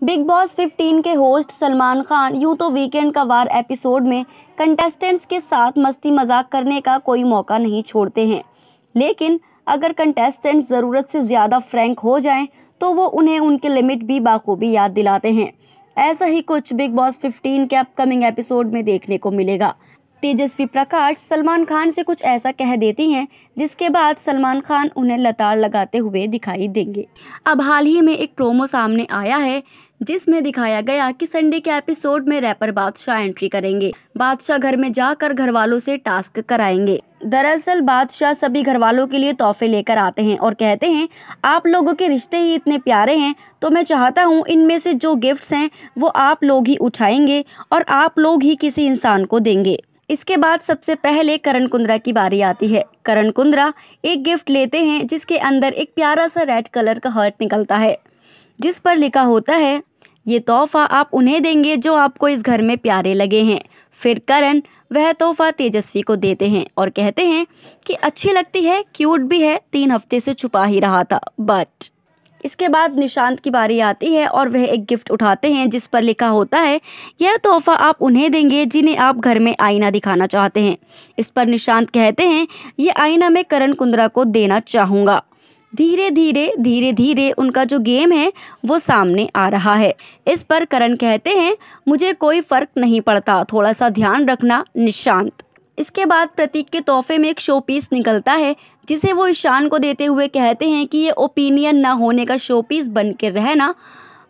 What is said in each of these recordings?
Big boss 15 के host Salman Khan यूं तो वीकेंड का वार एपिसोड में कंटेस्टेंट्स के साथ मस्ती मजाक करने का कोई मौका नहीं छोड़ते हैं, लेकिन अगर कंटेस्टेंट्स ज़रूरत से ज़्यादा फ्रैंक हो जाएं तो वो उन्हें उनके लिमिट भी बाखूबी याद दिलाते हैं। ऐसा ही कुछ बिग बॉस 15 के अपकमिंग एपिसोड में देखने को मिलेगा। तेजस्वी प्रकाश सलमान खान से कुछ ऐसा कह देती हैं जिसके बाद सलमान खान उन्हें लताड़ लगाते हुए दिखाई देंगे। अब हाल ही में एक प्रोमो सामने आया है जिसमें दिखाया गया कि संडे के एपिसोड में रैपर बादशाह एंट्री करेंगे। बादशाह घर में जाकर घर वालों से टास्क कराएंगे। दरअसल बादशाह सभी घर वालों के लिए तोहफे लेकर आते हैं और कहते हैं, आप लोगों के रिश्ते ही इतने प्यारे हैं तो मैं चाहता हूँ इनमें से जो गिफ्ट्स हैं वो आप लोग ही उठाएंगे और आप लोग ही किसी इंसान को देंगे। इसके बाद सबसे पहले करण कुंद्रा की बारी आती है। करण कुंद्रा एक गिफ्ट लेते हैं जिसके अंदर एक प्यारा सा रेड कलर का हार्ट निकलता है जिस पर लिखा होता है, ये तोहफा आप उन्हें देंगे जो आपको इस घर में प्यारे लगे हैं। फिर करण वह तोहफा तेजस्वी को देते हैं और कहते हैं कि अच्छी लगती है, क्यूट भी है, 3 हफ्ते से छुपा ही रहा था। बट इसके बाद निशांत की बारी आती है और वह एक गिफ्ट उठाते हैं जिस पर लिखा होता है, यह तोहफा आप उन्हें देंगे जिन्हें आप घर में आईना दिखाना चाहते हैं। इस पर निशांत कहते हैं, ये आईना मैं करण कुंद्रा को देना चाहूँगा। धीरे धीरे उनका जो गेम है वो सामने आ रहा है। इस पर करण कहते हैं, मुझे कोई फर्क नहीं पड़ता, थोड़ा सा ध्यान रखना निशांत। इसके बाद प्रतीक के तोहफे में एक शो पीस निकलता है जिसे वो ईशान को देते हुए कहते हैं कि ये ओपिनियन ना होने का शो पीस बन के रहना,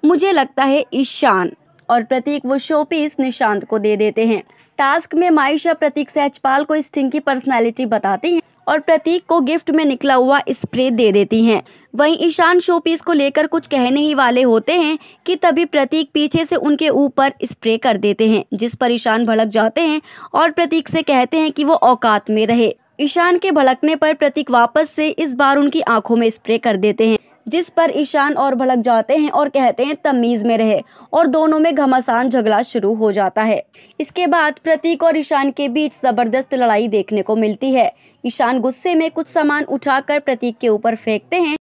मुझे लगता है ईशान। और प्रतीक वो शो पीस निशांत को दे देते हैं। टास्क में माइशा प्रतीक सहजपाल को स्टिंग की पर्सनैलिटी बताती हैं और प्रतीक को गिफ्ट में निकला हुआ स्प्रे दे देती हैं। वहीं ईशान शो पीस को लेकर कुछ कहने ही वाले होते हैं कि तभी प्रतीक पीछे से उनके ऊपर स्प्रे कर देते हैं जिस पर ईशान भड़क जाते हैं और प्रतीक से कहते हैं कि वो औकात में रहे। ईशान के भड़कने पर प्रतीक वापस से इस बार उनकी आंखों में स्प्रे कर देते हैं जिस पर ईशान और भड़क जाते हैं और कहते हैं तमीज में रहे और दोनों में घमासान झगड़ा शुरू हो जाता है। इसके बाद प्रतीक और ईशान के बीच जबरदस्त लड़ाई देखने को मिलती है। ईशान गुस्से में कुछ सामान उठाकर प्रतीक के ऊपर फेंकते हैं